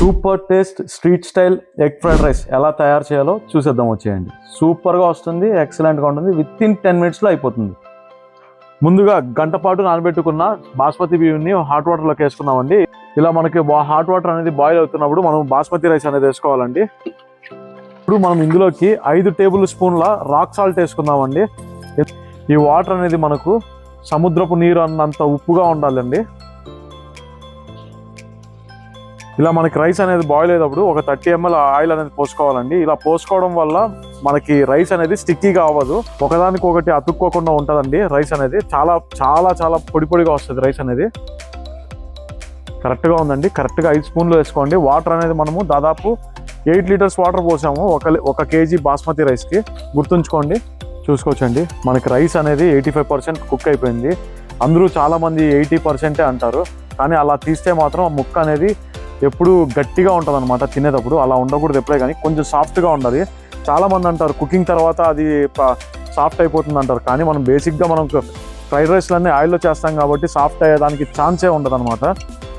Super taste street style egg fried rice ఎలా తయారు చేయాలో చూసేద్దాం వచ్చేయండి. సూపర్గా వస్తుంది, ఎక్సలెంట్గా ఉంటుంది. వితిన్ 10 minutesలో అయిపోతుంది. ముందుగా గంట పాటు నానబెట్టుకున్న బాస్మతి బియ్యాన్ని హాట్ వాటర్లోకి వేసుకున్నామండి. ఇలా మనకి హాట్ వాటర్ అనేది బాయిల్ అవుతున్నప్పుడు మనం బాస్మతి రైస్ అనేది వేసుకోవాలండి. ఇప్పుడు మనం ఇందులోకి 5 టేబుల్ స్పూన్ల రాక్ సాల్ట్ వేసుకుందామండి. ఈ వాటర్ అనేది మనకు సముద్రపు నీరు అన్నంత ఉప్పుగా ఉండాలండి. ఇలా మనకి రైస్ అనేది బాయిల్ అయ్యేటప్పుడు ఒక 30 ml ఆయిల్ అనేది పోసుకోవాలండి. ఇలా పోసుకోవడం వల్ల మనకి రైస్ అనేది స్టిక్కీగా అవ్వదు, ఒకదానికి ఒకటి అతుక్కోకుండా ఉంటుందండి. రైస్ అనేది చాలా చాలా చాలా పొడి పొడిగా వస్తుంది. రైస్ అనేది కరెక్ట్గా ఉందండి. కరెక్ట్గా 5 స్పూన్లు వేసుకోండి. వాటర్ అనేది మనము దాదాపు 8 liters వాటర్ పోసాము ఒక కేజీ బాస్మతి రైస్కి. గుర్తుంచుకోండి, చూసుకోవచ్చండి. మనకి రైస్ అనేది 85% కుక్ అయిపోయింది. అందరూ చాలామంది 80% అంటారు, కానీ అలా తీస్తే మాత్రం ముక్క అనేది ఎప్పుడు గట్టిగా ఉంటుంది అనమాట తినేటప్పుడు. అలా ఉండకూడదు ఎప్పుడే, కానీ కొంచెం సాఫ్ట్గా ఉండాలి. చాలామంది అంటారు కుకింగ్ తర్వాత అది సాఫ్ట్ అయిపోతుంది అంటారు, కానీ మనం బేసిక్గా మనం ఫ్రైడ్ రైస్లన్నీ ఆయిల్లో చేస్తాం కాబట్టి సాఫ్ట్ అయ్యేదానికి ఛాన్సే ఉండదు అనమాట.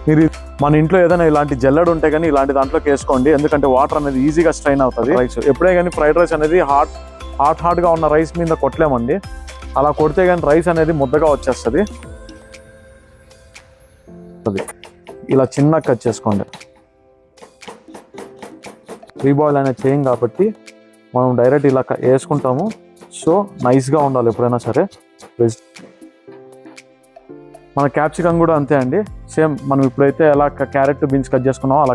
మీరు మన ఇంట్లో ఏదైనా ఇలాంటి జల్లెడు ఉంటే కానీ ఇలాంటి దాంట్లోకి వేసుకోండి, ఎందుకంటే వాటర్ అనేది ఈజీగా స్ట్రైన్ అవుతుంది. రైస్ ఎప్పుడే కానీ ఫ్రైడ్ రైస్ అనేది హాట్గా ఉన్న రైస్ మీద కొట్టలేమండి. అలా కొడితే కానీ రైస్ అనేది ముద్దగా వచ్చేస్తుంది. ఇలా చిన్న కట్ చేసుకోండి. రీబాయిల్ అనేది చేయం కాబట్టి మనం డైరెక్ట్ ఇలా వేసుకుంటాము. సో నైస్గా ఉండాలి ఎప్పుడైనా సరే. మన క్యాప్సికమ్ కూడా అంతే అండి, సేమ్ మనం ఇప్పుడైతే ఎలా క్యారెట్ బీన్స్ కట్ చేసుకున్నామో అలా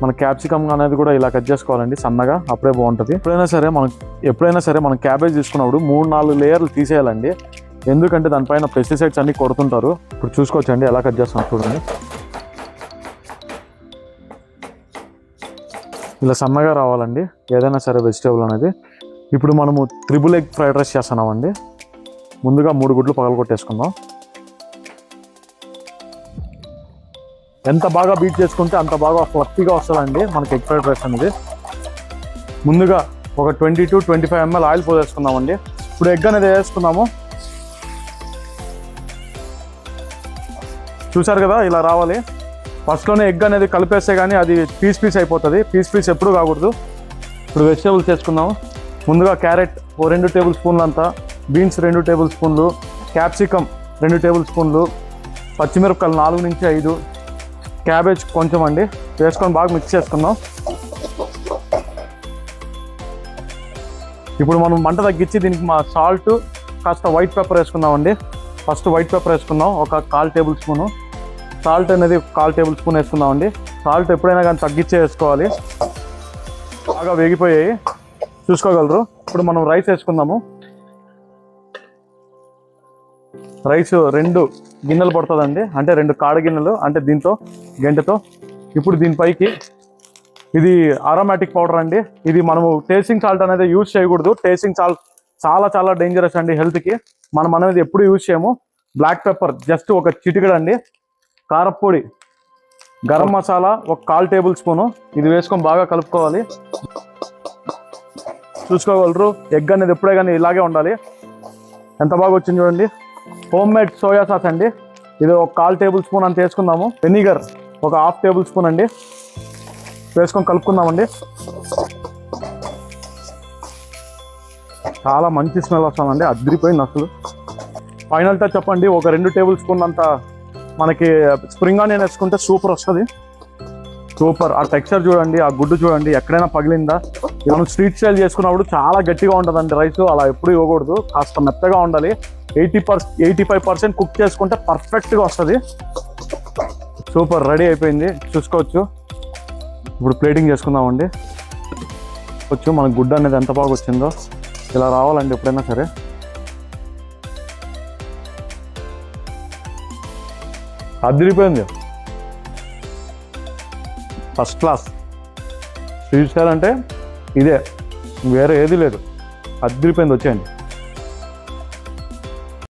మన క్యాప్సికమ్ అనేది కూడా ఇలా కట్ చేసుకోవాలండి సన్నగా, అప్పుడే బాగుంటుంది. ఎప్పుడైనా సరే మనం క్యాబేజ్ తీసుకున్నప్పుడు 3-4 లేయర్లు తీసేయాలండి, ఎందుకంటే దానిపైన పెస్టిసైడ్స్ అన్ని కొడుతుంటారు. ఇప్పుడు చూసుకోవచ్చండి ఎలా కట్ చేస్తాం చూడండి. ఇలా సన్నగా రావాలండి ఏదైనా సరే వెజిటేబుల్ అనేది. ఇప్పుడు మనము 3 ఎగ్ ఫ్రైడ్ రైస్ చేస్తున్నామండి. ముందుగా 3 గుడ్లు పగలగొట్టేసుకుందాం. ఎంత బాగా బీట్ చేసుకుంటే అంత బాగా ఫ్లఫీగా వస్తుందండి మనకి ఎగ్ ఫ్రైడ్ రైస్ అనేది. ముందుగా ఒక 20-25 ml ఆయిల్ పోసేసుకుందామండి. ఇప్పుడు ఎగ్ అనేది వేసుకుందాము. చూసారు కదా, ఇలా రావాలి. ఫస్ట్లోనే ఎగ్ అనేది కలిపేస్తే కానీ అది పీస్ అయిపోతుంది. పీస్ ఎప్పుడు కాకూడదు. ఇప్పుడు వెజిటేబుల్స్ చేసుకుందాము. ముందుగా క్యారెట్ 2 టేబుల్ స్పూన్లు అంతా, బీన్స్ 2 టేబుల్ స్పూన్లు, క్యాప్సికమ్ 2 టేబుల్ స్పూన్లు, పచ్చిమిరపకాయలు 4-5, క్యాబేజ్ కొంచెం అండి వేసుకొని బాగా మిక్స్ చేసుకుందాం. ఇప్పుడు మనం మంట తగ్గించి దీనికి సాల్ట్ కాస్త వైట్ పెప్పర్ వేసుకుందామండి. ఫస్ట్ వైట్ పెప్పర్ వేసుకుందాం, ఒక 1/4 టేబుల్ స్పూను. సాల్ట్ అనేది 1/4 టేబుల్ స్పూన్ వేసుకుందామండి. సాల్ట్ ఎప్పుడైనా కానీ తగ్గించే వేసుకోవాలి. బాగా వేగిపోయాయి, చూసుకోగలరు. ఇప్పుడు మనం రైస్ వేసుకుందాము. రైస్ 2 గిన్నెలు పడుతుందండి, అంటే 2 కాడ గిన్నెలు, అంటే దీంతో గంటతో. ఇప్పుడు దీనిపైకి ఇది అరోమాటిక్ పౌడర్ అండి. ఇది మనము టేస్టింగ్ సాల్ట్ అనేది యూజ్ చేయకూడదు. టేస్టింగ్ సాల్ట్ చాలా చాలా డేంజరస్ అండి హెల్త్కి. మనం అనేది ఎప్పుడు యూజ్ చేయము. బ్లాక్ పెప్పర్ జస్ట్ ఒక చిటికెడు అండి. కారపొడి, గరం మసాలా ఒక 1/4 టేబుల్ స్పూను. ఇది వేసుకొని బాగా కలుపుకోవాలి. చూసుకోగలరు, ఎగ్ అనేది ఎప్పుడే కానీ ఇలాగే ఉండాలి. ఎంత బాగా వచ్చింది చూడండి. హోమ్ మేడ్ సోయా సాస్ అండి, ఇది ఒక 1/4 టేబుల్ స్పూన్ అంత వేసుకుందాము. వెనిగర్ ఒక 1/2 టేబుల్ స్పూన్ అండి వేసుకొని కలుపుకుందామండి. చాలా మంచి స్మెల్ వస్తుందండి, అదిరిపోయింది అసలు. ఫైనల్ టచ్ చెప్పండి, ఒక 2 టేబుల్ స్పూన్ అంత మనకి స్ప్రింగ్ ఆనియన్ వేసుకుంటే సూపర్ వస్తుంది. సూపర్. ఆ టెక్స్చర్ చూడండి, ఆ గుడ్డు చూడండి, ఎక్కడైనా పగిలిందా. మనం స్ట్రీట్ స్టైల్ చేసుకున్నప్పుడు చాలా గట్టిగా ఉంటుందండి రైస్, అలా ఎప్పుడు ఇవ్వకూడదు. కాస్త మెత్తగా ఉండాలి. 85% కుక్ చేసుకుంటే పర్ఫెక్ట్గా వస్తుంది. సూపర్, రెడీ అయిపోయింది, చూసుకోవచ్చు. ఇప్పుడు ప్లేటింగ్ చేసుకుందామండి. మన గుడ్డు అనేది ఎంత బాగా వచ్చిందో ఇలా రావాలండి ఎప్పుడైనా సరే. అదిరిపోయింది, ఫస్ట్ క్లాస్. స్ట్రీట్ స్టైల్ అంటే ఇదే, వేరే ఏది లేదు. అదిరిపోయింది, వచ్చేయండి.